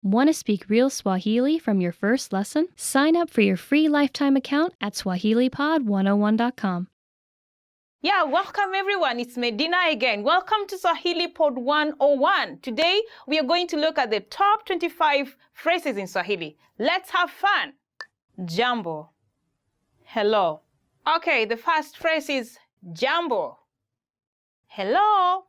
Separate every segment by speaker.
Speaker 1: Want to speak real Swahili from your first lesson? Sign up for your free lifetime account at swahilipod101.com.
Speaker 2: Yeah, welcome everyone. It's Medina again. Welcome to Swahili Pod 101. Today, we are going to look at the top 25 phrases in Swahili. Let's have fun. Jambo. Hello. Okay, the first phrase is Jambo. Hello.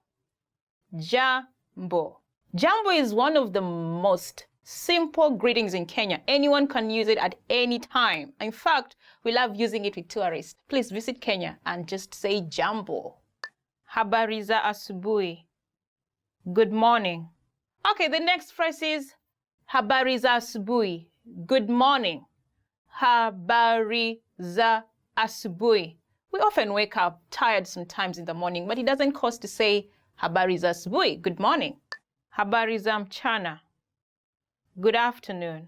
Speaker 2: Jambo. Jambo is one of the most simple greetings in Kenya. Anyone can use it at any time. In fact, we love using it with tourists. Please visit Kenya and just say Jambo. Habari za asubuhi. Good morning. Okay, the next phrase is Habari za asubuhi. Good morning. Habari za asubuhi. We often wake up tired sometimes in the morning, but it doesn't cost to say Habari za asubuhi. Good morning. Habari za mchana. Good afternoon.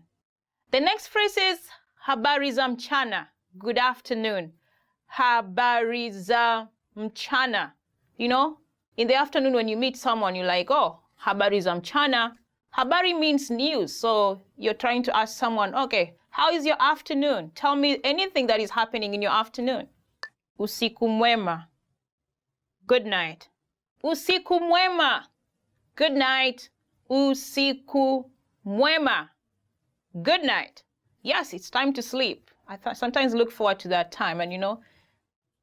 Speaker 2: The next phrase is Habari za mchana. Good afternoon. Habari za mchana. You know, in the afternoon when you meet someone, you're like, oh, habari za mchana. Habari means news. So you're trying to ask someone, okay, how is your afternoon? Tell me anything that is happening in your afternoon. Usiku mwema. Good night. Usiku mwema. Good night. Usiku mwema. Good night. Yes, it's time to sleep. I sometimes look forward to that time. And, you know,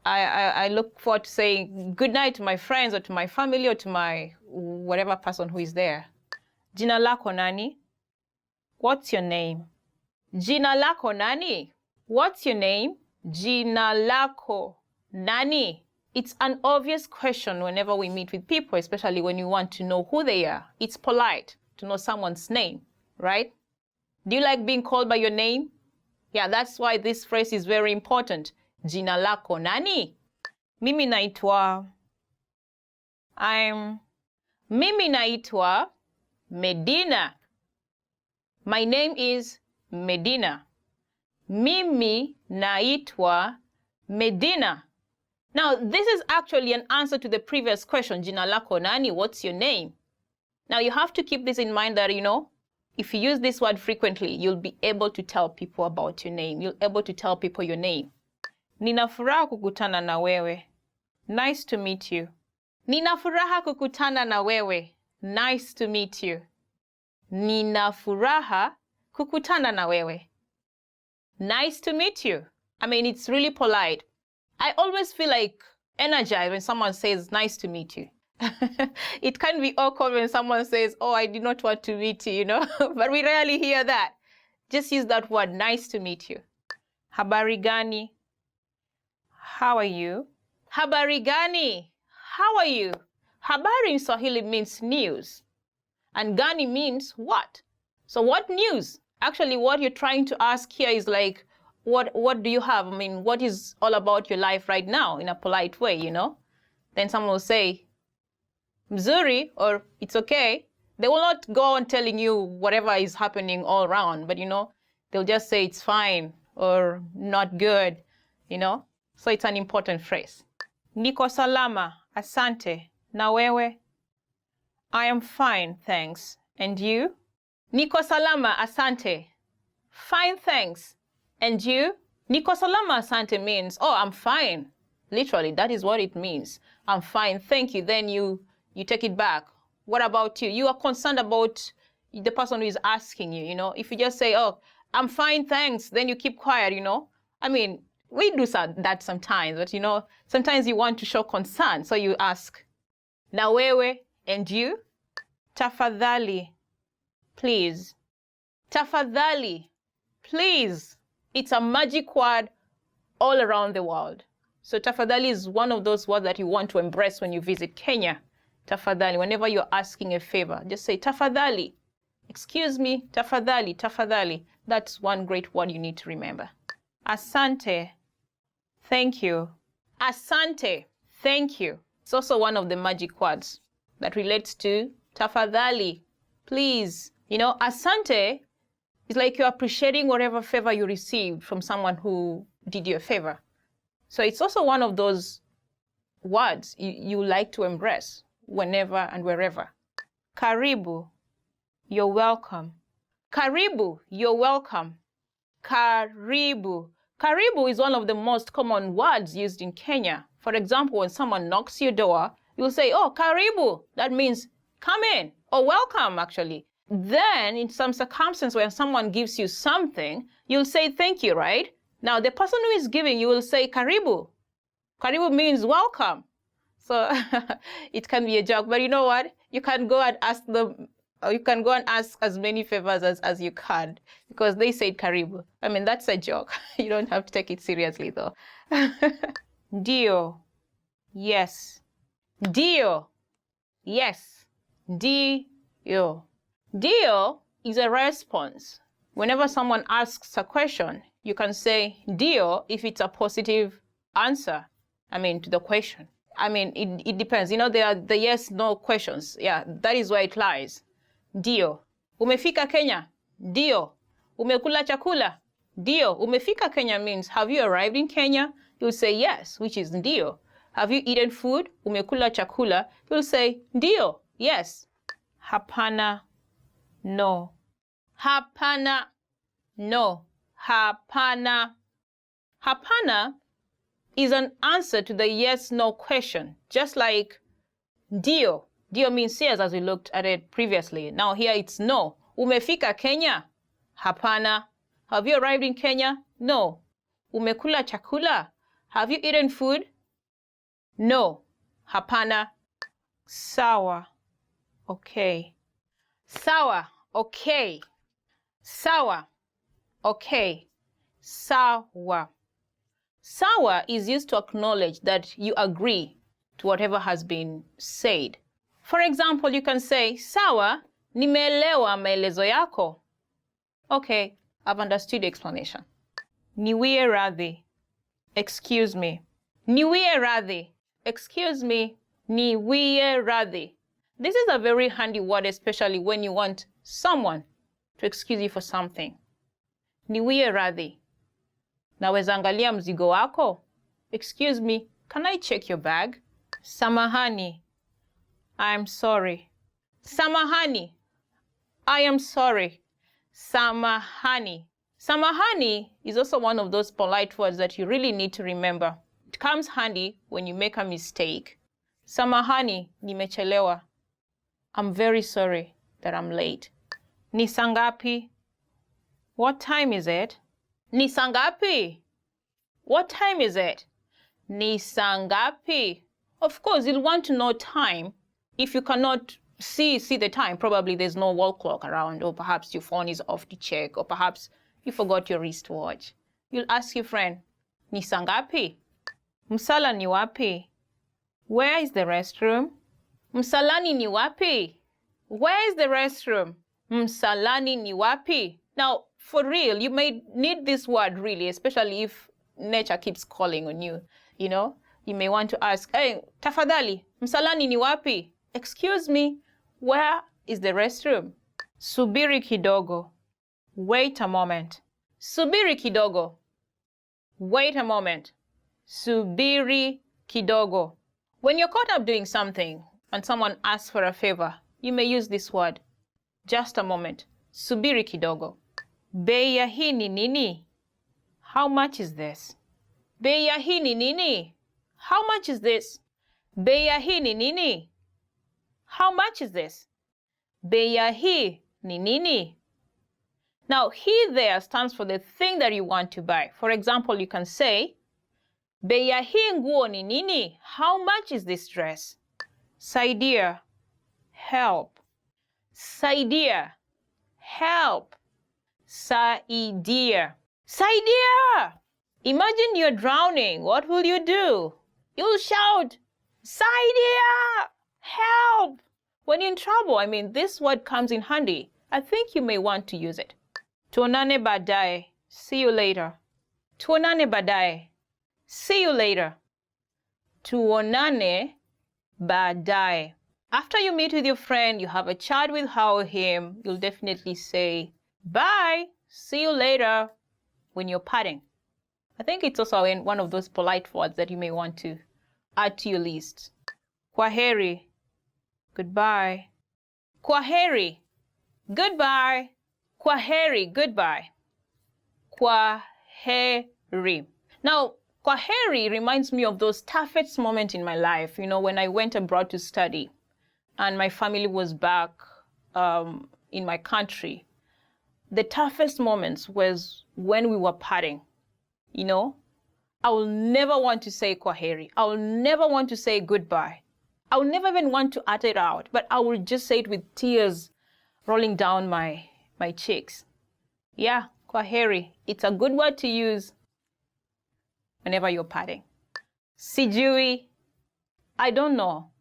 Speaker 2: I look forward to saying good night to my friends or to my family or to my whatever person who is there. Jina lako nani? What's your name? Jina lako nani? What's your name? Jina lako nani? It's an obvious question whenever we meet with people, especially when you want to know who they are. It's polite to know someone's name, right? Do you like being called by your name? Yeah, that's why this phrase is very important. Jina lako nani? Mimi naitwa. Mimi naitwa Medina. My name is Medina. Mimi naitwa Medina. Now, this is actually an answer to the previous question, Jina lako nani? What's your name? Now, you have to keep this in mind that, you know, if you use this word frequently, you'll be able to tell people about your name. You'll be able to tell people your name. Ninafuraha kukutana na wewe. Nice to meet you. Ninafuraha kukutana na wewe. Nice to meet you. Ninafuraha kukutana na wewe. Nice to meet you. I mean, it's really polite. I always feel like energized when someone says, nice to meet you. It can be awkward when someone says, oh, I did not want to meet you, you know, but we rarely hear that. Just use that word, nice to meet you. Habari gani? How are you? Habari gani? How are you? Habari in Swahili means news. And gani means what? So what news? Actually, what you're trying to ask here is like, what do you have? I mean, what is all about your life right now in a polite way, you know? Then someone will say, mzuri, or it's okay. They will not go on telling you whatever is happening all around, but, you know, they'll just say it's fine or not good, you know? So it's an important phrase. Niko salama, asante, na wewe? I am fine, thanks. And you? Niko salama, asante. Fine, thanks. And you? Niko salama, asante means, oh, I'm fine. Literally, that is what it means. I'm fine, thank you. Then you take it back. What about you? You are concerned about the person who is asking you, you know? If you just say, oh, I'm fine, thanks, then you keep quiet, you know? I mean, we do that sometimes, but, you know, sometimes you want to show concern, so you ask, na wewe, and you? Tafadhali, please. Tafadhali, please. It's a magic word all around the world. So tafadhali is one of those words that you want to embrace when you visit Kenya. Tafadhali, whenever you're asking a favor, just say tafadhali. Excuse me, tafadhali, tafadhali. That's one great word you need to remember. Asante, thank you. Asante, thank you. It's also one of the magic words that relates to tafadhali, please. You know, asante is like you're appreciating whatever favor you received from someone who did you a favor. So it's also one of those words you like to embrace whenever and wherever. Karibu, you're welcome. Karibu, you're welcome. Karibu. Karibu is one of the most common words used in Kenya. For example, when someone knocks your door, you'll say, oh, karibu. That means come in, or welcome, actually. Then, in some circumstance, when someone gives you something, you'll say thank you, right? Now, the person who is giving, you will say karibu. Karibu means welcome. So it can be a joke, but you know what? You can go and ask them, or you can go and ask as many favors as you can, because they said karibu. I mean, that's a joke. You don't have to take it seriously, though. Ndio. Yes. Ndio. Yes. Ndio. Ndio is a response. Whenever someone asks a question, you can say ndio if it's a positive answer, to the question. It depends. You know, there are the yes, no questions. Yeah, that is where it lies. Ndio. Umefika Kenya? Ndio. Umekula chakula? Ndio. Umefika Kenya means, have you arrived in Kenya? You'll say yes, which is ndio. Have you eaten food? Umekula chakula? You'll say ndio, yes. Hapana, no. Hapana, no. Hapana. Hapana is an answer to the yes-no question, just like ndio. Ndio means yes, as we looked at it previously. Now here it's no. Umefika Kenya? Hapana. Have you arrived in Kenya? No. Umekula chakula? Have you eaten food? No. Hapana. Sawa. Okay. Sawa. Okay. Sawa. Okay. Sawa. Sawa is used to acknowledge that you agree to whatever has been said. For example, you can say, Sawa, nimeelewa maelezo yako. Okay, I've understood the explanation. Niwie radhi. Excuse me. Niwie radhi. Excuse me. Niwie radhi. This is a very handy word, especially when you want someone to excuse you for something. Niwie radhi. Naweza angalia mzigo wako? Excuse me, can I check your bag? Samahani. I'm sorry. Samahani. I am sorry. Samahani. Samahani is also one of those polite words that you really need to remember. It comes handy when you make a mistake. Samahani, nimechelewa. I'm very sorry that I'm late. Ni saa ngapi? What time is it? Ni saa ngapi? What time is it? Ni saa ngapi? Of course, you'll want to know time. If you cannot see the time, probably there's no wall clock around, or perhaps your phone is off to check, or perhaps you forgot your wristwatch. You'll ask your friend, ni saa ngapi? Msalani wapi? Where is the restroom? Msalani ni wapi? Where is the restroom? Msalani ni wapi? Now, for real, you may need this word really, especially if nature keeps calling on you. You know, you may want to ask, hey, Tafadhali, msalani ni wapi? Excuse me, where is the restroom? Subiri kidogo. Wait a moment. Subiri kidogo. Wait a moment. Subiri kidogo. When you're caught up doing something and someone asks for a favor, you may use this word. Just a moment. Subiri kidogo. Bei ya hii ni nini? How much is this? Bei ya hii ni nini? How much is this? Bei ya hii ni nini? How much is this? Bei ya hii ni nini? Now, he there stands for the thing that you want to buy. For example, you can say, Bei ya hii nguo ni nini? How much is this dress? Saidia. Help. Saidia. Help. Saidia. Saidia! Imagine you're drowning. What will you do? You'll shout, Saidia! Help! When you're in trouble, this word comes in handy. I think you may want to use it. Tuonane baadaye. See you later. Tuonane baadaye. See you later. Tuonane baadaye. After you meet with your friend, you have a chat with her or him, you'll definitely say, bye, see you later, when you're parting. I think it's also one of those polite words that you may want to add to your list. Kwaheri, goodbye. Kwaheri, goodbye. Kwaheri, goodbye. Kwaheri. Now, kwaheri reminds me of those toughest moments in my life, when I went abroad to study and my family was back in my country. The toughest moments was when we were parting, I will never want to say kwaheri. I will never want to say goodbye. I will never even want to utter it out, but I will just say it with tears rolling down my cheeks. Yeah, kwaheri. It's a good word to use whenever you're parting. Sijui, I don't know.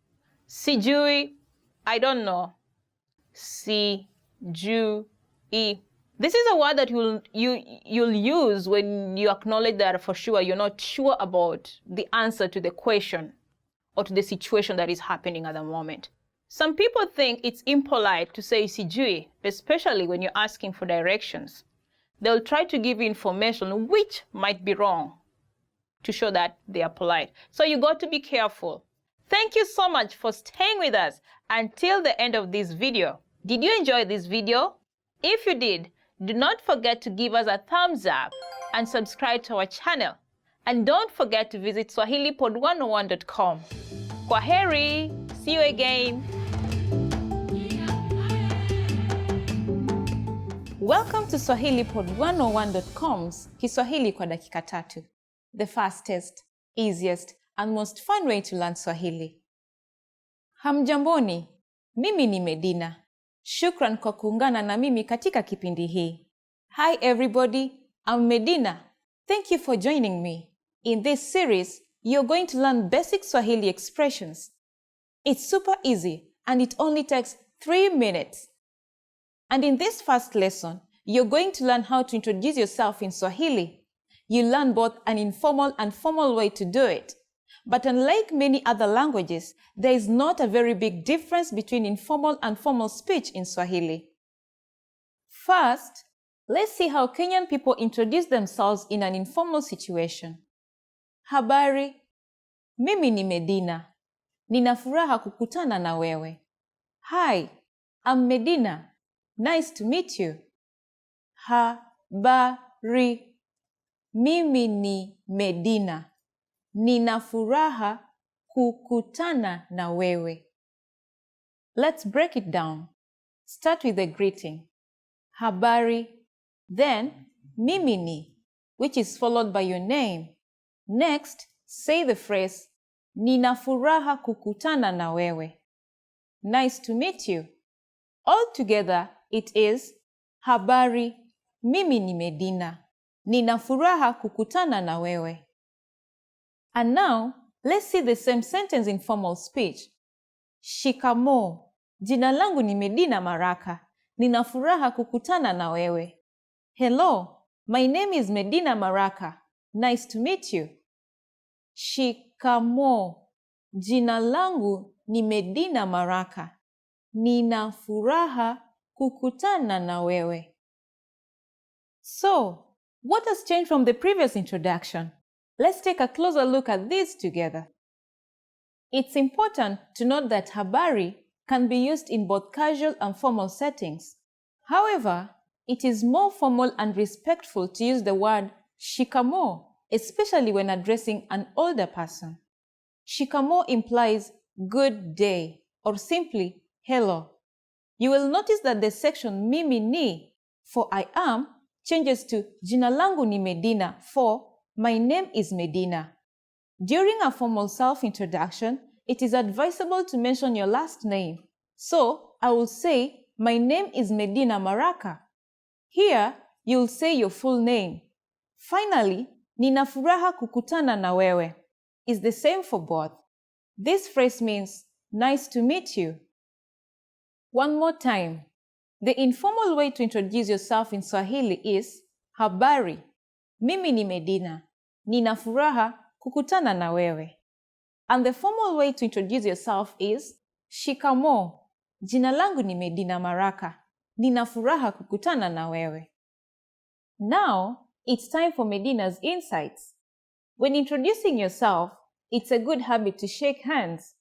Speaker 2: Sijui, I don't know. Sijui. This is a word that you'll use when you acknowledge that for sure you're not sure about the answer to the question or to the situation that is happening at the moment. Some people think it's impolite to say sijui, especially when you're asking for directions. They'll try to give you information which might be wrong to show that they are polite. So you got to be careful. Thank you so much for staying with us until the end of this video. Did you enjoy this video? If you did, do not forget to give us a thumbs up and subscribe to our channel. And don't forget to visit swahilipod101.com. Kwaheri! See you again! Welcome to swahilipod101.com's Kiswahili kwa dakika tatu. The fastest, easiest, and most fun way to learn Swahili. Hamjamboni, mimi ni Medina. Shukran kwa kuungana na mimi katika kipindi hii. Hi everybody, I'm Medina. Thank you for joining me. In this series, you're going to learn basic Swahili expressions. It's super easy and it only takes 3 minutes. And in this first lesson, you're going to learn how to introduce yourself in Swahili. You learn both an informal and formal way to do it. But unlike many other languages, there is not a very big difference between informal and formal speech in Swahili. First, let's see how Kenyan people introduce themselves in an informal situation. Habari, mimi ni Medina. Ninafuraha kukutana na wewe. Hi, I'm Medina. Nice to meet you. Habari, mimi ni Medina. Ninafuraha kukutana na wewe. Let's break it down. Start with the greeting. Habari, then mimi ni, which is followed by your name. Next, say the phrase, Ninafuraha kukutana na wewe. Nice to meet you. Altogether, it is, Habari, mimi ni Medina. Ninafuraha kukutana na wewe. And now, let's see the same sentence in formal speech. Shikamoo. Jina langu ni Medina Maraka. Ninafuraha kukutana na wewe. Hello, my name is Medina Maraka. Nice to meet you. Shikamoo. Jina langu ni Medina Maraka. Ninafuraha kukutana na wewe. So, what has changed from the previous introduction? Let's take a closer look at this together. It's important to note that habari can be used in both casual and formal settings. However, it is more formal and respectful to use the word shikamoo, especially when addressing an older person. Shikamoo implies good day or simply hello. You will notice that the section mimi ni for I am changes to jina langu ni Medina for my name is Medina. During a formal self-introduction, it is advisable to mention your last name. So, I will say, my name is Medina Maraka. Here, you'll say your full name. Finally, Ninafuraha kukutana na wewe is the same for both. This phrase means, nice to meet you. One more time. The informal way to introduce yourself in Swahili is, Habari, mimi ni Medina. Ninafuraha kukutana na wewe. And the formal way to introduce yourself is Shikamoo. Jina langu ni Medina Maraka. Ninafuraha kukutana na wewe. Now, it's time for Medina's insights. When introducing yourself, it's a good habit to shake hands.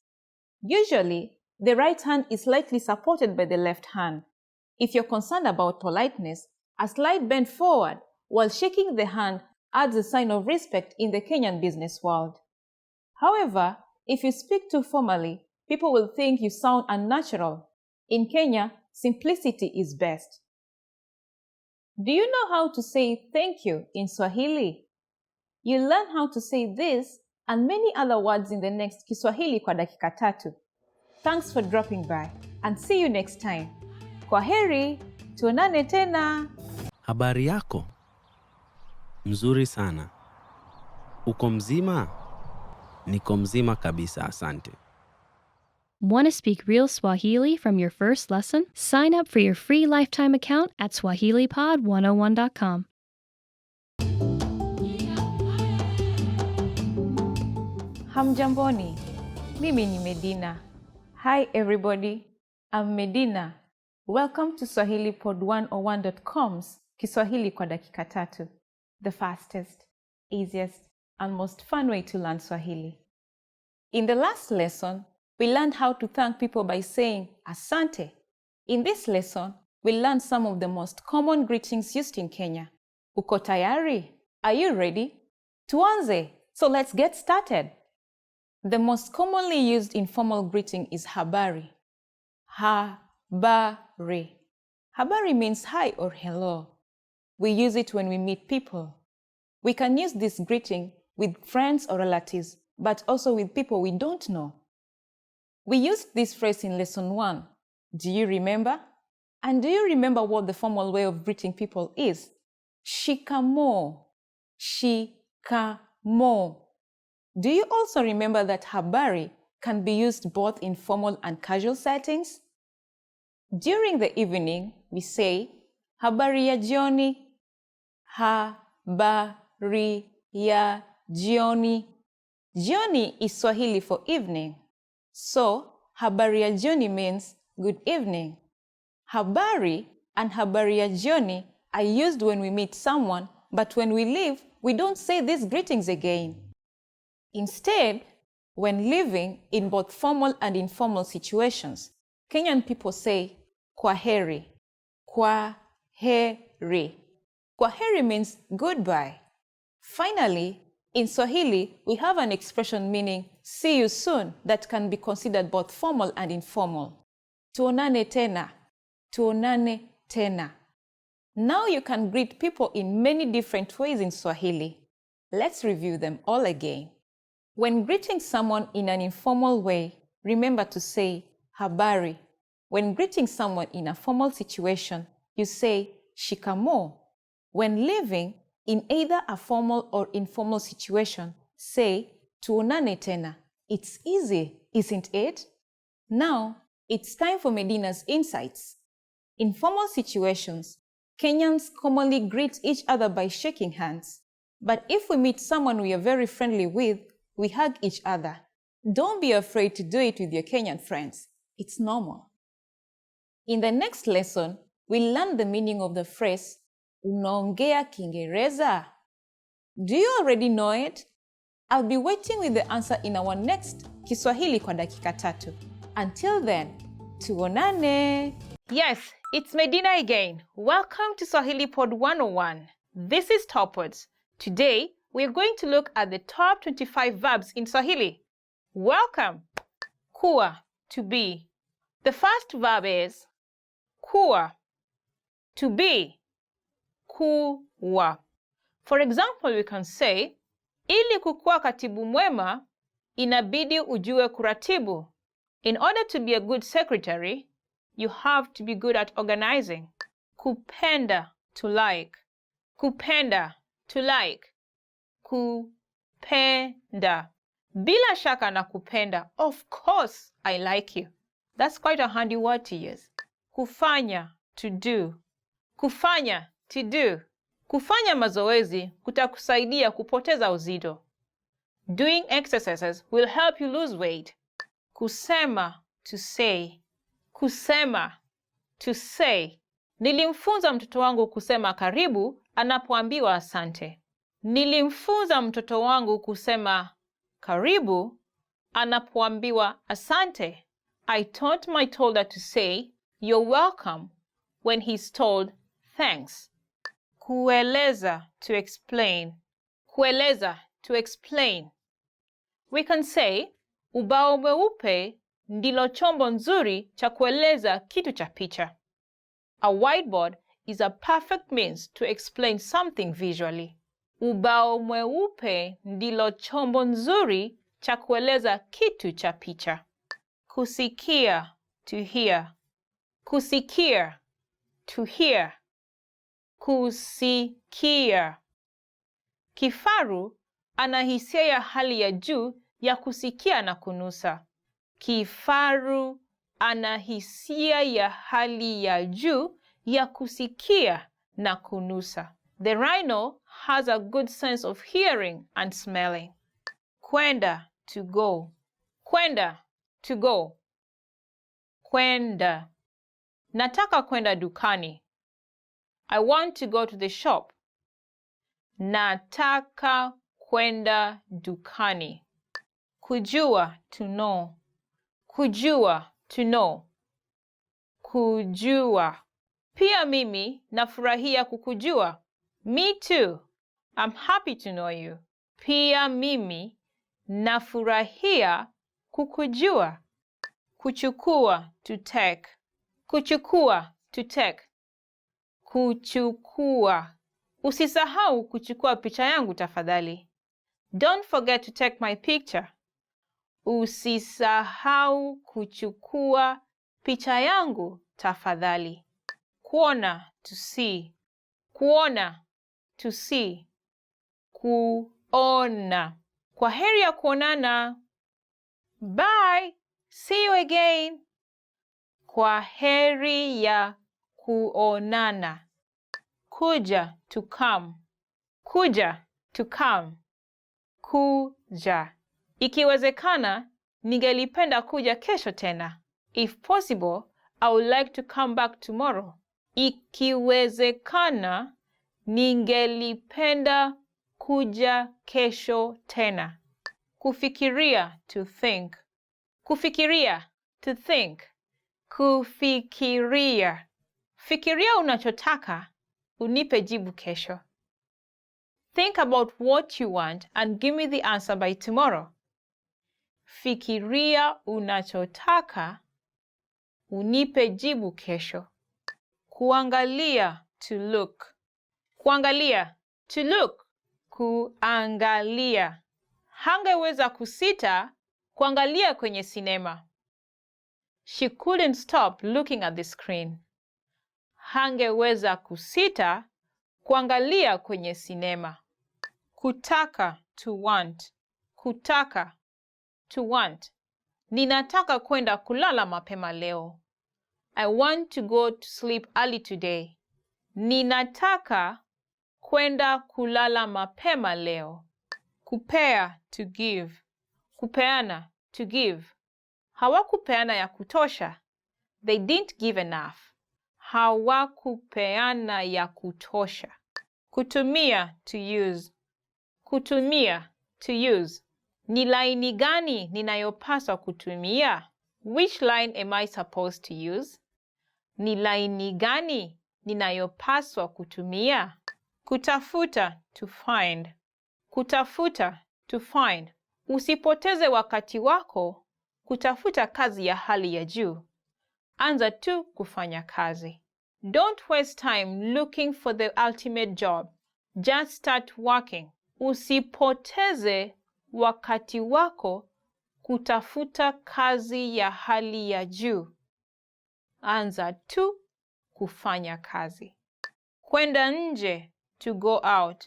Speaker 2: Usually, the right hand is slightly supported by the left hand. If you're concerned about politeness, a slight bend forward while shaking the hand adds a sign of respect in the Kenyan business world. However, if you speak too formally, people will think you sound unnatural. In Kenya, simplicity is best. Do you know how to say thank you in Swahili? You'll learn how to say this and many other words in the next Kiswahili kwa dakika tatu. Thanks for dropping by and see you next time. Kwaheri, tuonane tena.
Speaker 3: Habari yako? Mzuri sana. Uko mzima? Niko mzima kabisa, asante.
Speaker 1: Want to speak real Swahili from your first lesson? Sign up for your free lifetime account at swahilipod101.com.
Speaker 2: Hamjamboni, mimi ni Medina. Hi everybody, I'm Medina. Welcome to SwahiliPod101.com's Kiswahili kwa dakika tatu, the fastest, easiest, and most fun way to learn Swahili. In the last lesson, we learned how to thank people by saying Asante. In this lesson, we learned some of the most common greetings used in Kenya. Uko tayari? Are you ready? Tuanze! So let's get started. The most commonly used informal greeting is Habari. Habari. Habari means hi or hello. We use it when we meet people. We can use this greeting with friends or relatives, but also with people we don't know. We used this phrase in lesson 1. Do you remember? And do you remember what the formal way of greeting people is? Shikamoo. Shikamoo. Do you also remember that habari can be used both in formal and casual settings? During the evening, we say, Habari ya jioni. Habari ya jioni. Jioni is Swahili for evening. So, habari ya jioni means good evening. Habari and habari ya jioni are used when we meet someone, but when we leave, we don't say these greetings again. Instead, when living in both formal and informal situations, Kenyan people say kwaheri. Kwaheri. Kwaheri means goodbye. Finally, in Swahili, we have an expression meaning see you soon that can be considered both formal and informal. Tuonane tena. Tuonane tena. Now you can greet people in many different ways in Swahili. Let's review them all again. When greeting someone in an informal way, remember to say habari. When greeting someone in a formal situation, you say shikamoo. When living in either a formal or informal situation, say tuonane tena. It's easy, isn't it? Now, it's time for Medina's insights. In formal situations, Kenyans commonly greet each other by shaking hands. But if we meet someone we are very friendly with, we hug each other. Don't be afraid to do it with your Kenyan friends. It's normal. In the next lesson, we'll learn the meaning of the phrase, unaongea Kiingereza? Do you already know it? I'll be waiting with the answer in our next Kiswahili kwa dakika tatu. Until then, tuonane! Yes, it's Medina again. Welcome to Swahili Pod 101. This is Topwards. Today, we're going to look at the top 25 verbs in Swahili. Welcome! Kuwa, to be. The first verb is kuwa, to be. Kuwa. For example, we can say, ili kukuwa katibu mwema, inabidi ujue kuratibu. In order to be a good secretary, you have to be good at organizing. Kupenda, to like. Kupenda, to like. Kupenda. Bila shaka na kupenda. Of course, I like you. That's quite a handy word to use. Kufanya, to do. Kufanya, to do. Kufanya mazoezi kutakusaidia kupoteza uzito. Doing exercises will help you lose weight. Kusema, to say. Kusema, to say. Nilimfunza mtoto wangu kusema karibu anapoambiwa asante. Nilimfunza mtoto wangu kusema karibu anapoambiwa asante. I taught my toddler to say you're welcome when he's told thanks. Kueleza, to explain. Kueleza, to explain. We can say, ubao mweupe ndilo chombo nzuri cha kueleza kitu cha picha. A whiteboard is a perfect means to explain something visually. Ubao mweupe ndilo chombo nzuri cha kueleza kitu cha picha. Kusikia, to hear. Kusikia, to hear. Kusikia. Kifaru ana hisia ya hali ya juu ya kusikia na kunusa. Kifaru ana hisia ya hali ya juu ya kusikia na kunusa. The rhino has a good sense of hearing and smelling. Kwenda, to go. Kwenda, to go. Kwenda. Nataka kwenda dukani. I want to go to the shop. Nataka kwenda dukani. Kujua, to know. Kujua, to know. Kujua. Pia mimi nafurahia kukujua. Me too. I'm happy to know you. Pia mimi nafurahia kukujua. Kuchukua, to take. Kuchukua, to take. Kuchukua. Usisahau kuchukua picha yangu tafadhali. Don't forget to take my picture. Usisahau kuchukua picha yangu tafadhali. Kuona, to see. Kuona, to see. Kuona. Kwaheri ya kuonana. Bye. See you again. Kwaheri ya kuonana. Kuja, to come. Kuja, to come. Kuja. Ikiwezekana, ningelipenda kuja kesho tena. If possible, I would like to come back tomorrow. Ikiwezekana, ningelipenda kuja kesho tena. Kufikiria, to think. Kufikiria, to think. Kufikiria. Fikiria unachotaka, unipe jibu kesho. Think about what you want and give me the answer by tomorrow. Fikiria unachotaka, unipe jibu kesho. Kuangalia, to look. Kuangalia, to look. Kuangalia. Hangeweza kusita kuangalia kwenye sinema. She couldn't stop looking at the screen. Hangeweza kusita kuangalia kwenye sinema. Kutaka, to want. Kutaka, to want. Ninataka kwenda kulala mapema leo. I want to go to sleep early today. Ninataka kwenda kulala mapema leo. Kupea, to give. Kupeana, to give. Hawakupeana ya kutosha. They didn't give enough. Hawakupeana ya kutosha. Kutumia, to use. Kutumia, to use. Ni laini gani ninayopaswa kutumia? Which line am I supposed to use? Ni laini gani ninayopaswa kutumia? Kutafuta, to find. Kutafuta, to find. Usipoteze wakati wako kutafuta kazi ya hali ya juu. Anza tu kufanya kazi. Don't waste time looking for the ultimate job. Just start working. Usipoteze wakati wako kutafuta kazi ya hali ya juu. Anza tu kufanya kazi. Kwenda nje, to go out.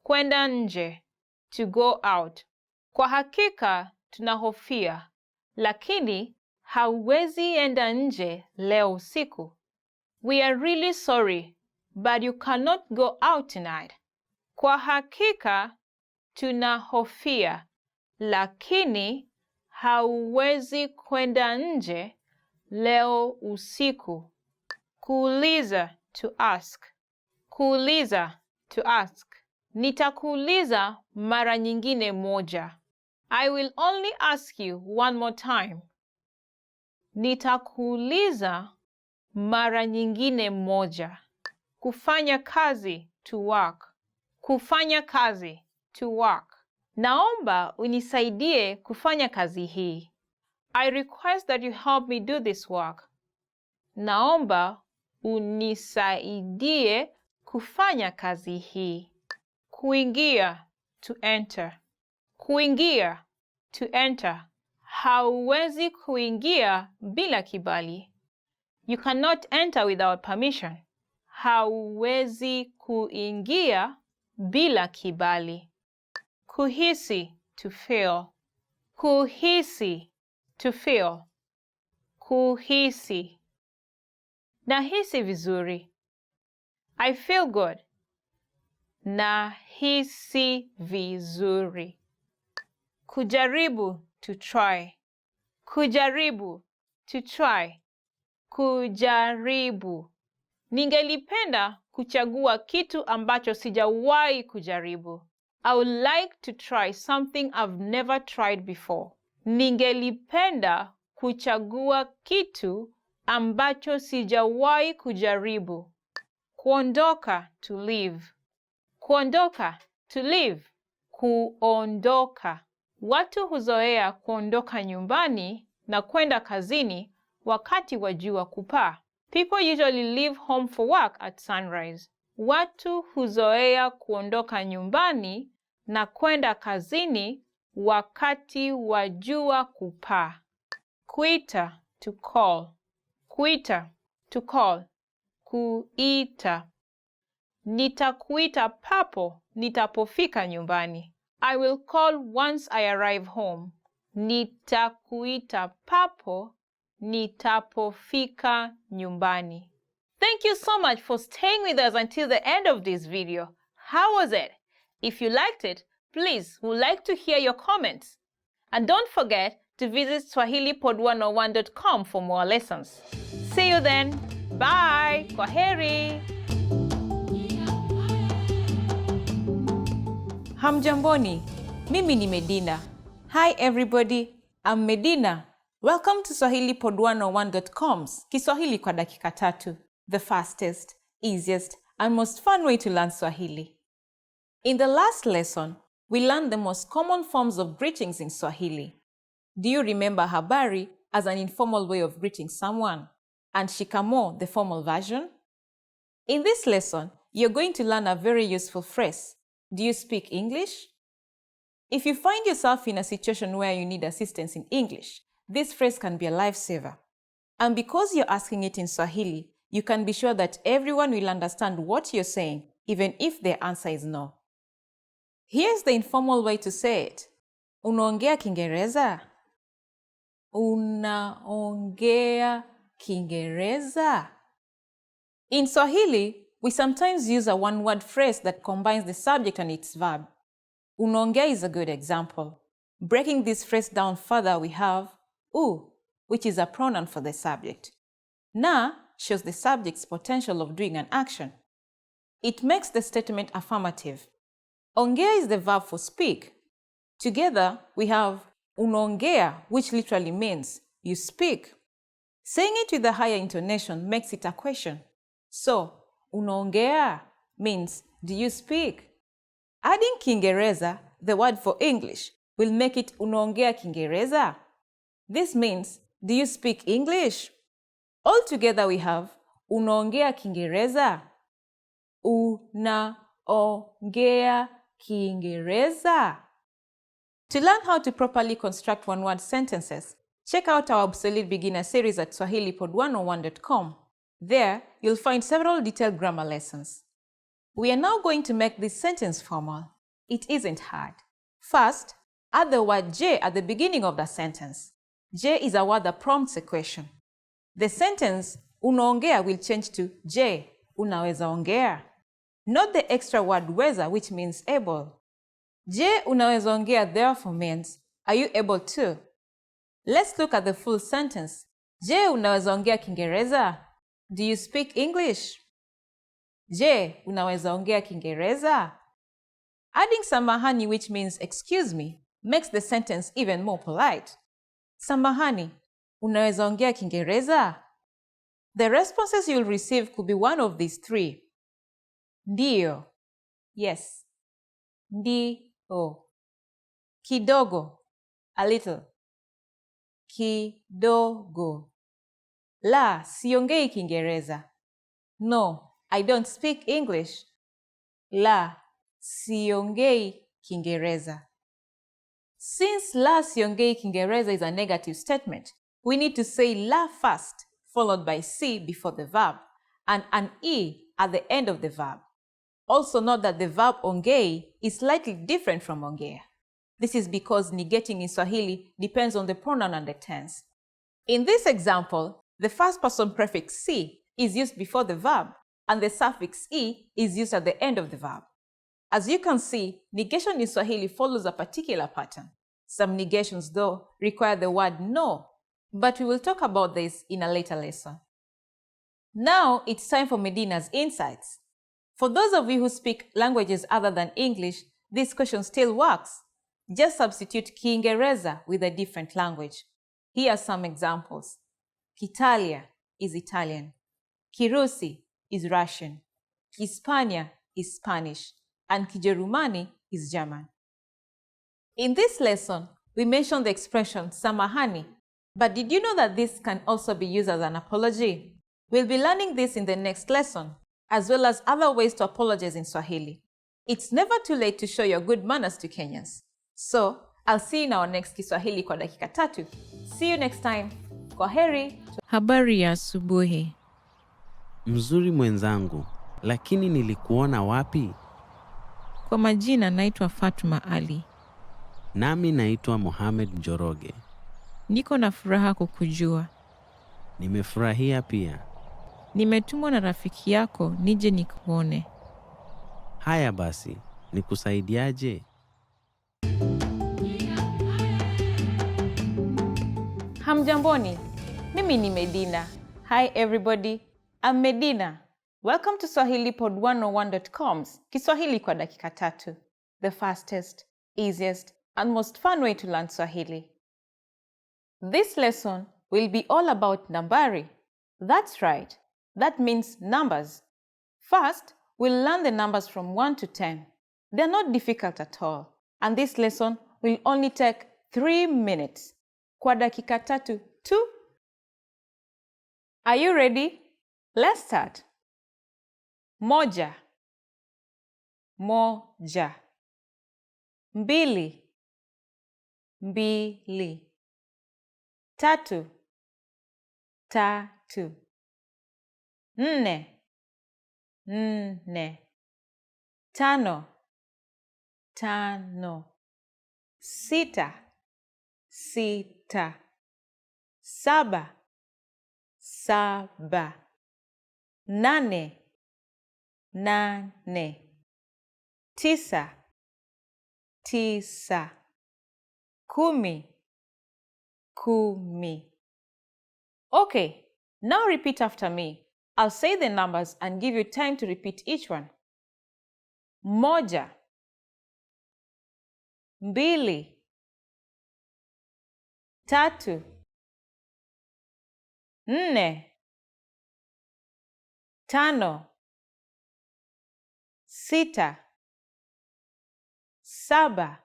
Speaker 2: Kwenda nje, to go out. Kwa hakika tunahofia, lakini hauwezi enda nje leo usiku. We are really sorry, but you cannot go out tonight. Kwa hakika tunahofia, lakini hauwezi kwenda nje leo usiku. Kuuliza, to ask. Kuuliza, to ask. Nitakuuliza mara nyingine moja. I will only ask you one more time. Nitakuuliza mara nyingine moja. Kufanya kazi, to work. Kufanya kazi, to work. Naomba unisaidie kufanya kazi hii. I request that you help me do this work. Naomba unisaidie kufanya kazi hii. Kuingia, to enter. Kuingia, to enter. Hauwezi kuingia bila kibali. You cannot enter without permission. Hauwezi kuingia bila kibali. Kuhisi, to feel. Kuhisi, to feel. Kuhisi. Nahisi vizuri. I feel good. Nahisi vizuri. Kujaribu, to try. Kujaribu, to try. Kujaribu. Ningelipenda kuchagua kitu ambacho sijawahi kujaribu. I would like to try something I've never tried before. Ningelipenda kuchagua kitu ambacho sijawahi kujaribu. Kuondoka, to leave. Kuondoka, to leave. Kuondoka. Watu huzoea kuondoka nyumbani na kwenda kazini wakati wa jua kupaa. People usually leave home for work at sunrise. Watu huzoea kuondoka nyumbani na kwenda kazini wakati wa jua kupaa. Kuita, to call. Kuita, to call. Kuita. Nitakuita papo nitapofika nyumbani. I will call once I arrive home. Nitakuita papo nitapofika nyumbani. Thank you so much for staying with us until the end of this video. How was it? If you liked it, please, we'd like to hear your comments. And don't forget to visit swahilipod101.com for more lessons. See you then. Bye. Kwaheri. Hamjamboni. Mimi ni Medina. Hi everybody. I'm Medina. Welcome to swahilipod101.com's Kiswahili kwa dakika tatu. The fastest, easiest, and most fun way to learn Swahili. In the last lesson, we learned the most common forms of greetings in Swahili. Do you remember Habari as an informal way of greeting someone, and shikamo, the formal version? In this lesson, you're going to learn a very useful phrase. Do you speak English? If you find yourself in a situation where you need assistance in English, this phrase can be a lifesaver. And because you're asking it in Swahili, you can be sure that everyone will understand what you're saying, even if their answer is no. Here's the informal way to say it. Unaongea Kiingereza? Unaongea Kiingereza? In Swahili, we sometimes use a one-word phrase that combines the subject and its verb. Unaongea is a good example. Breaking this phrase down further, we have u, which is a pronoun for the subject. Na shows the subject's potential of doing an action. It makes the statement affirmative. Ongea is the verb for speak. Together, we have unaongea, which literally means you speak. Saying it with a higher intonation makes it a question. So, unaongea means, do you speak? Adding Kiingereza, the word for English, will make it unaongea Kiingereza. This means, do you speak English? Altogether we have unaongea Kiingereza. Unaongea Kiingereza. To learn how to properly construct one-word sentences, check out our obsolete beginner series at swahilipod101.com. There, you'll find several detailed grammar lessons. We are now going to make this sentence formal. It isn't hard. First, add the word je at the beginning of the sentence. Je is a word that prompts a question. The sentence unaongea will change to je, unaweza ongea. Note the extra word weza, which means able. Je, unaweza ongea therefore means, are you able to? Let's look at the full sentence. Je, unaweza ongea Kiingereza? Do you speak English? Je, unaweza ongea Kiingereza? Adding samahani, which means excuse me, makes the sentence even more polite. Samahani, unaweza ongea Kiingereza? The responses you'll receive could be one of these three. Ndio, yes. Ndio. Kidogo, a little. Kidogo. La, siongei Kiingereza. No, I don't speak English. La, siongei Kiingereza. Since la siongei Kiingereza is a negative statement, we need to say la first, followed by si before the verb, and an e at the end of the verb. Also note that the verb ongei is slightly different from ongea. This is because negating in Swahili depends on the pronoun and the tense. In this example, the first person prefix si is used before the verb, and the suffix e is used at the end of the verb. As you can see, negation in Swahili follows a particular pattern. Some negations, though, require the word no, but we will talk about this in a later lesson. Now it's time for Medina's insights. For those of you who speak languages other than English, this question still works. Just substitute Kiingereza with a different language. Here are some examples. Kitalia is Italian. Kirusi is Russian. Kihispania is Spanish. And Kijerumani is German. In this lesson, we mentioned the expression Samahani, but did you know that this can also be used as an apology? We'll be learning this in the next lesson, as well as other ways to apologize in Swahili. It's never too late to show your good manners to Kenyans. So, I'll see you in our next Kiswahili kwa dakika 3. See you next time. Kwaheri.
Speaker 4: Habari ya asubuhi.
Speaker 3: Mzuri mwenzangu, lakini nilikuona wapi?
Speaker 4: Kwa majina naitwa Fatuma Ali.
Speaker 3: Nami naitwa Mohamed Njoroge.
Speaker 4: Niko na furaha kukujua.
Speaker 3: Nimefurahia pia.
Speaker 4: Nimetumwa na rafiki yako nije nikuone.
Speaker 3: Haya basi, nikusaidiaje?
Speaker 2: Hamjamboni, mimi ni Medina. Hi everybody, I'm Medina. Welcome to SwahiliPod101.com's Kiswahili kwa dakika 3, the fastest, easiest, and most fun way to learn Swahili. This lesson will be all about nambari. That's right, that means numbers. First, we'll learn the numbers from 1 to 10. They're not difficult at all, and this lesson will only take 3 minutes. Kwa dakika 3 tu. Are you ready? Let's start. Moja. Moja. Mbili. Mbili. Tatu. Tatu. Nne. Nne. Tano. Tano. Sita. Sita. Saba. Saba. Nane. Nane. Tisa. Tisa. Kumi. Kumi. Okay, now repeat after me. I'll say the numbers and give you time to repeat each one. Moja. Mbili. Tatu. Nne. Tano. Sita. Saba.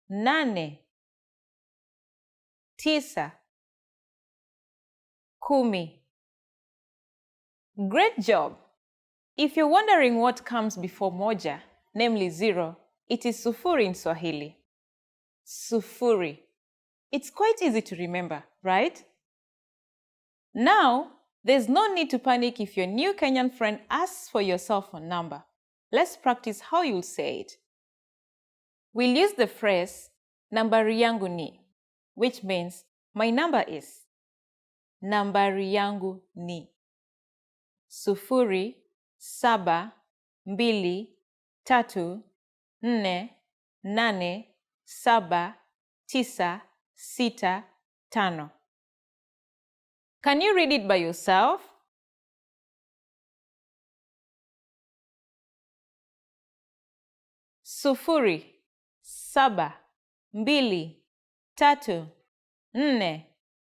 Speaker 2: Nane. Tisa. Kumi. Great job! If you're wondering what comes before moja, namely 0, it is sufuri in Swahili. Sufuri. It's quite easy to remember, right? Now, there's no need to panic if your new Kenyan friend asks for your cell phone number. Let's practice how you'll say it. We'll use the phrase, nambari yangu ni, which means, my number is. Nambari yangu ni. Sufuri, saba, mbili, tatu, nne, nane, saba, tisa, sita, tano. Can you read it by yourself? Sufuri, saba, mbili, tatu, nne,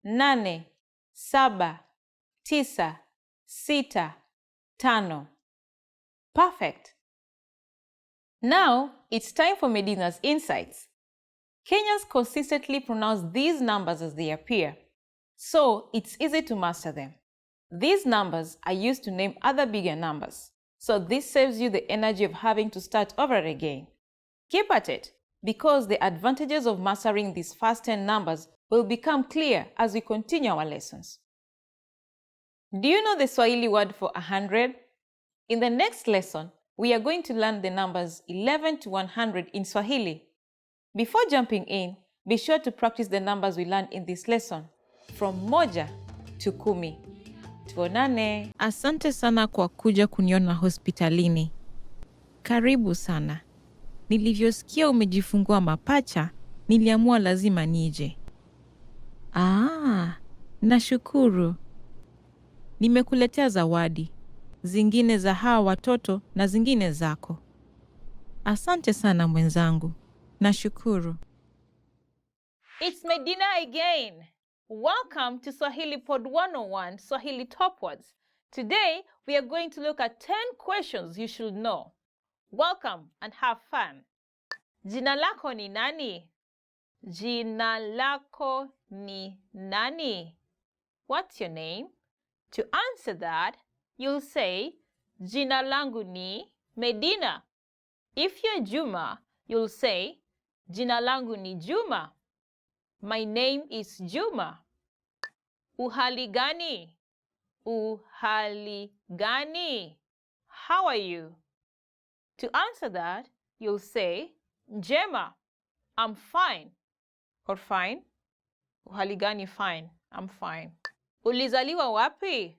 Speaker 2: nane, saba, tisa, sita, tano. Perfect. Now, it's time for Medina's insights. Kenyans consistently pronounce these numbers as they appear, so it's easy to master them. These numbers are used to name other bigger numbers, so this saves you the energy of having to start over again. Keep at it, because the advantages of mastering these first 10 numbers will become clear as we continue our lessons. Do you know the Swahili word for 100? In the next lesson, we are going to learn the numbers 11 to 100 in Swahili. Before jumping in, be sure to practice the numbers we learned in this lesson, from moja to kumi. Tuonane.
Speaker 4: Asante sana kwa kuja kuniona hospitalini. Karibu sana. Nilivyosikia umejifungua mapacha, niliamua lazima nije. Nashukuru. Nimekuletea zawadi. Zingine za hawa watoto na zingine zako. Asante sana mwenzangu. Nashukuru.
Speaker 2: It's Medina again. Welcome to Swahili Pod 101, Swahili Top Words. Today, we are going to look at 10 questions you should know. Welcome and have fun. Jina lako ni nani? Jina lako ni nani? What's your name? To answer that, you'll say, Jina langu ni Medina. If you're Juma, you'll say, Jina langu ni Juma. My name is Juma. Uhali gani? Uhali gani? How are you? To answer that, you'll say, Njema, I'm fine. Or fine. Uhali gani, fine. I'm fine. Ulizaliwa wapi?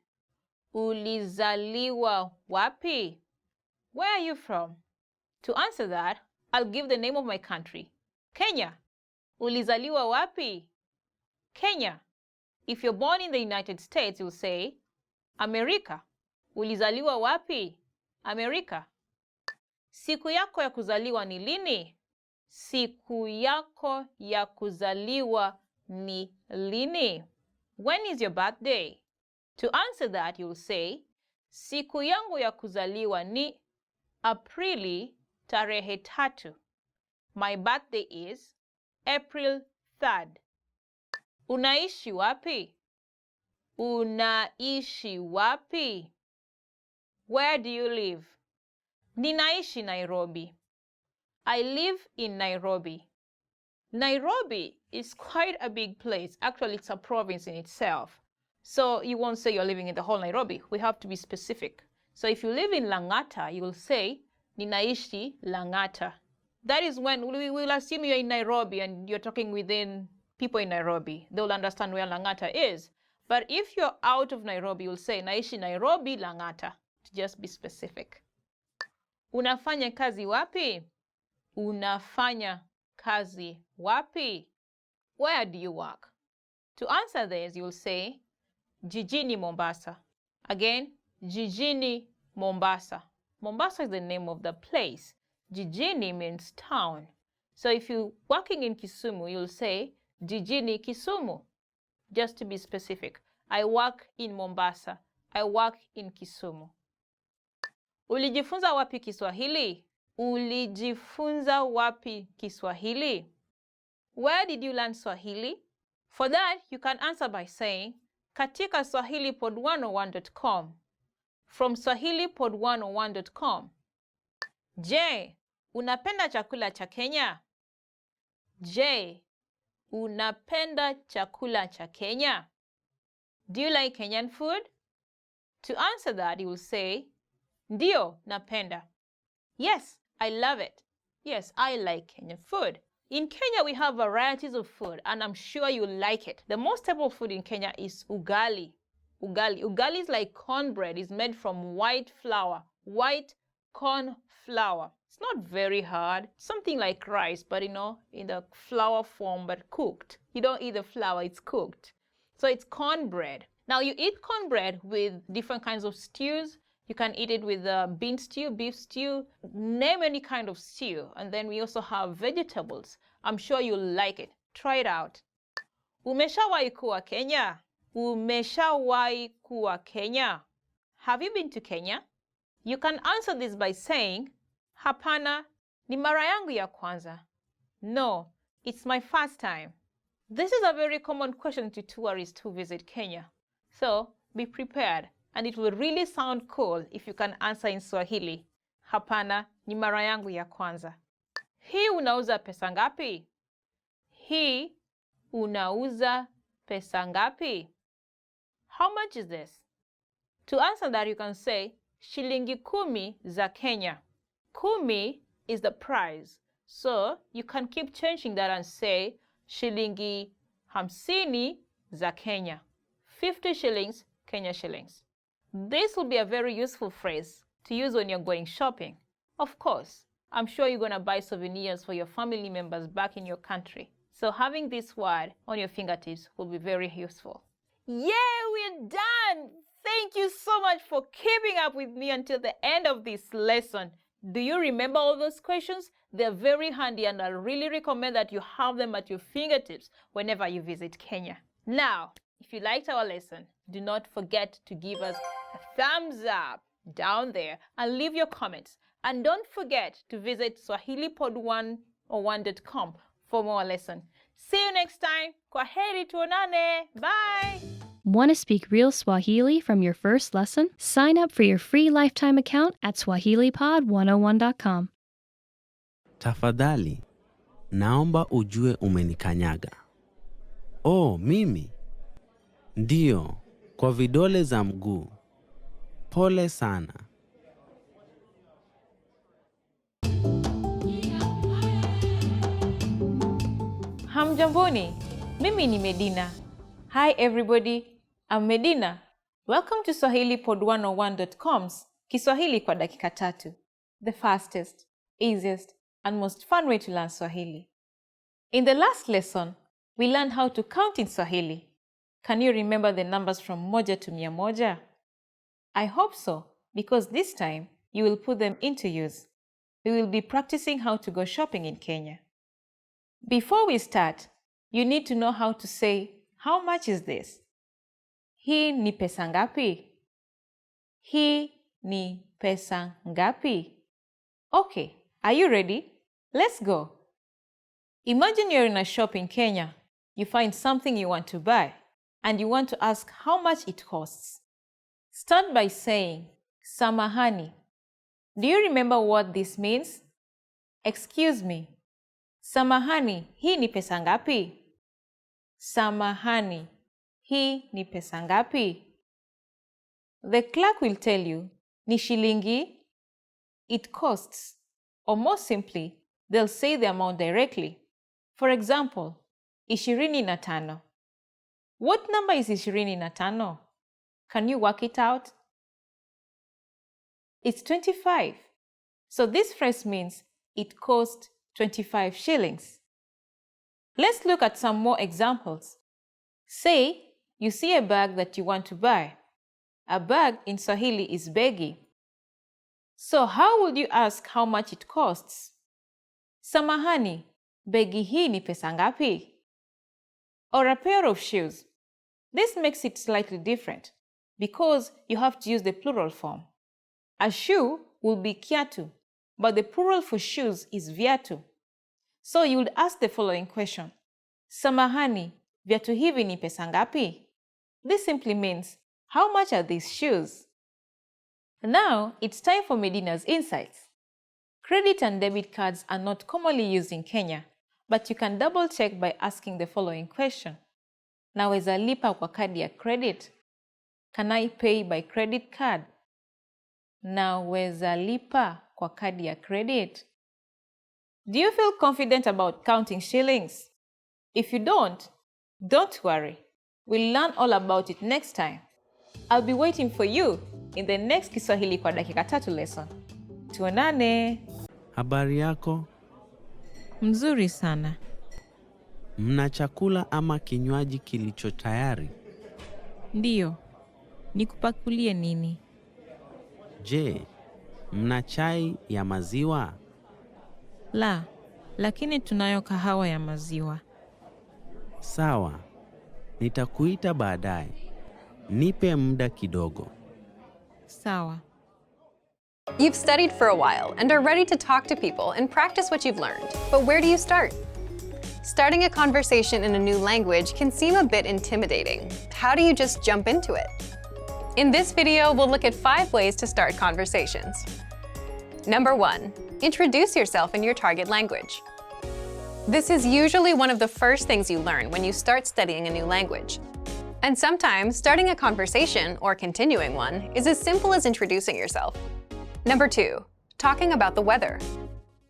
Speaker 2: Ulizaliwa wapi? Where are you from? To answer that, I'll give the name of my country. Kenya. Ulizaliwa wapi? Kenya. If you're born in the United States, you'll say, America. Ulizaliwa wapi? America. Siku yako ya kuzaliwa ni lini? Siku yako ya kuzaliwa ni lini? When is your birthday? To answer that, you'll say, siku yangu ya kuzaliwa ni Aprili tarehe 3. My birthday is April 3rd. Unaishi wapi? Unaishi wapi? Where do you live? Ninaishi Nairobi. I live in Nairobi. Nairobi is quite a big place. Actually, it's a province in itself. So you won't say you're living in the whole Nairobi. We have to be specific. So if you live in Lang'ata, you will say, Ninaishi Lang'ata. That is when we will assume you're in Nairobi and you're talking within people in Nairobi. They will understand where Lang'ata is. But if you're out of Nairobi, you'll say, Naishi Nairobi Lang'ata, to just be specific. Unafanya kazi wapi? Unafanya kazi wapi? Where do you work? To answer this, you'll say, Jijini Mombasa. Again, Jijini Mombasa. Mombasa is the name of the place. Jijini means town. So if you're working in Kisumu, you'll say, Jijini Kisumu. Just to be specific. I work in Mombasa. I work in Kisumu. Ulijifunza wapi Kiswahili? Ulijifunza wapi Kiswahili? Where did you learn Swahili? For that, you can answer by saying, katika swahilipod101.com. From swahilipod101.com. Je, unapenda chakula cha Kenya? Je, unapenda chakula cha Kenya? Do you like Kenyan food? To answer that, you will say, Ndio, napenda. Yes, I love it. Yes, I like Kenyan food. In Kenya, we have varieties of food, and I'm sure you like it. The most staple food in Kenya is ugali. Ugali is like cornbread. It's made from white flour, white corn flour. It's not very hard. Something like rice, but in the flour form, but cooked. You don't eat the flour, it's cooked. So it's cornbread. Now you eat cornbread with different kinds of stews. You can eat it with bean stew, beef stew, name any kind of stew. And then we also have vegetables. I'm sure you'll like it. Try it out. Umeshawahi kuwa Kenya? umeshawahi kuwa Kenya? Have you been to Kenya? You can answer this by saying, Hapana, ni mara yangu ya kwanza. No, it's my first time. This is a very common question to tourists who visit Kenya. So, be prepared, and it will really sound cool if you can answer in Swahili. Hapana, ni mara yangu ya kwanza. Hii unauza pesa ngapi? Hii unauza pesa ngapi? How much is this? To answer that, you can say, shilingi 10 za Kenya. 10 is the price. So, you can keep changing that and say, shilingi 50 za Kenya. 50 shillings, Kenya shillings. This will be a very useful phrase to use when you're going shopping. Of course, I'm sure you're going to buy souvenirs for your family members back in your country. So having this word on your fingertips will be very useful. Yeah, we're done! Thank you so much for keeping up with me until the end of this lesson. Do you remember all those questions? They're very handy, and I really recommend that you have them at your fingertips whenever you visit Kenya. Now, if you liked our lesson, do not forget to give us a thumbs up down there and leave your comments. And don't forget to visit swahilipod101.com for more lessons. See you next time. Kwaheri tuonane. Bye.
Speaker 1: Want to speak real Swahili from your first lesson? Sign up for your free lifetime account at swahilipod101.com.
Speaker 3: Tafadhali, naomba ujue umenikanyaga. Oh, mimi? Ndiyo, kwa vidole za mguu. Pole sana.
Speaker 2: Hamjamboni, mimi ni Medina. Hi everybody, I'm Medina. Welcome to swahilipod101.com's Kiswahili kwa dakika 3. The fastest, easiest, and most fun way to learn Swahili. In the last lesson, we learned how to count in Swahili. Can you remember the numbers from moja to 100? I hope so, because this time you will put them into use. We will be practicing how to go shopping in Kenya. Before we start, you need to know how to say, how much is this? Hii ni pesa ngapi? Hii ni pesa ngapi? Okay, are you ready? Let's go. Imagine you're in a shop in Kenya. You find something you want to buy, and you want to ask how much it costs. Start by saying, Samahani. Do you remember what this means? Excuse me. Samahani, hii ni pesa ngapi? Samahani, hii ni pesa ngapi? The clerk will tell you, ni shilingi, it costs. Or more simply, they'll say the amount directly. For example, 25. What number is 25? Can you work it out? It's 25. So this phrase means it cost 25 shillings. Let's look at some more examples. Say you see a bag that you want to buy. A bag in Swahili is begi. So how would you ask how much it costs? Samahani, begi hii ni pesa ngapi? Or a pair of shoes. This makes it slightly different because you have to use the plural form. A shoe will be kiatu, but the plural for shoes is viatu. So you would ask the following question. Samahani, viatu hivi ni pesa ngapi? This simply means, how much are these shoes? Now, it's time for Medina's insights. Credit and debit cards are not commonly used in Kenya, but you can double check by asking the following question. Naweza lipa kwa kadi ya credit? Can I pay by credit card? Naweza lipa kwa kadi ya credit? Do you feel confident about counting shillings? If you don't worry. We'll learn all about it next time. I'll be waiting for you in the next Kiswahili kwa dakika 3 lesson. Tuonane.
Speaker 3: Habari yako?
Speaker 4: Mzuri sana.
Speaker 3: Mna chakula ama kinywaji kilicho tayari?
Speaker 4: Ndiyo. Nikupakulie nini?
Speaker 3: Je, mna chai ya maziwa?
Speaker 4: La, lakini tunayo kahawa ya maziwa.
Speaker 3: Sawa. Nitakuita baadaye. Nipe muda kidogo.
Speaker 4: Sawa.
Speaker 5: You've studied for a while and are ready to talk to people and practice what you've learned. But where do you start? Starting a conversation in a new language can seem a bit intimidating. How do you just jump into it? In this video, we'll look at 5 ways to start conversations. Number 1, introduce yourself in your target language. This is usually one of the first things you learn when you start studying a new language. And sometimes, starting a conversation, or continuing one, is as simple as introducing yourself. Number 2, talking about the weather.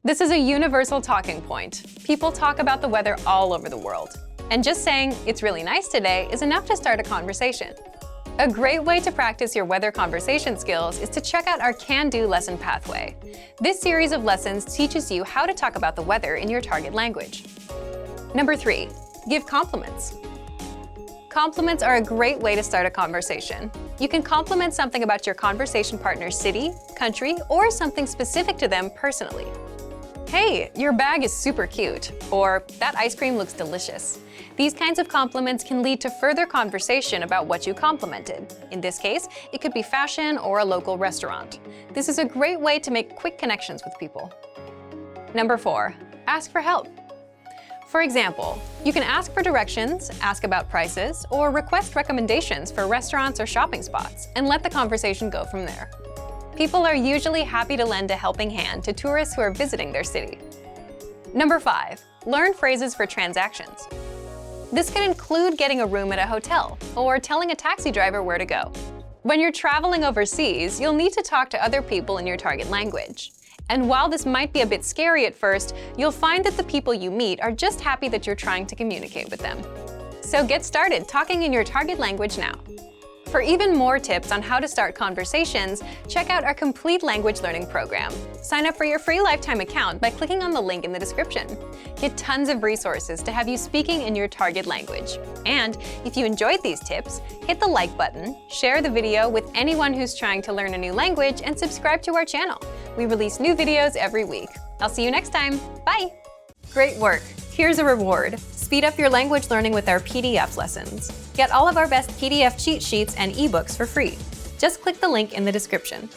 Speaker 5: This is a universal talking point. People talk about the weather all over the world. And just saying, "It's really nice today," is enough to start a conversation. A great way to practice your weather conversation skills is to check out our Can-Do lesson pathway. This series of lessons teaches you how to talk about the weather in your target language. Number 3, give compliments. Compliments are a great way to start a conversation. You can compliment something about your conversation partner's city, country, or something specific to them personally. "Hey, your bag is super cute," or "That ice cream looks delicious." These kinds of compliments can lead to further conversation about what you complimented. In this case, it could be fashion or a local restaurant. This is a great way to make quick connections with people. Number 4, ask for help. For example, you can ask for directions, ask about prices, or request recommendations for restaurants or shopping spots, and let the conversation go from there. People are usually happy to lend a helping hand to tourists who are visiting their city. Number 5, learn phrases for transactions. This can include getting a room at a hotel or telling a taxi driver where to go. When you're traveling overseas, you'll need to talk to other people in your target language. And while this might be a bit scary at first, you'll find that the people you meet are just happy that you're trying to communicate with them. So get started talking in your target language now. For even more tips on how to start conversations, check out our complete language learning program. Sign up for your free lifetime account by clicking on the link in the description. Get tons of resources to have you speaking in your target language. And if you enjoyed these tips, hit the like button, share the video with anyone who's trying to learn a new language, and subscribe to our channel. We release new videos every week. I'll see you next time. Bye! Great work! Here's a reward. Speed up your language learning with our PDF lessons. Get all of our best PDF cheat sheets and ebooks for free. Just click the link in the description.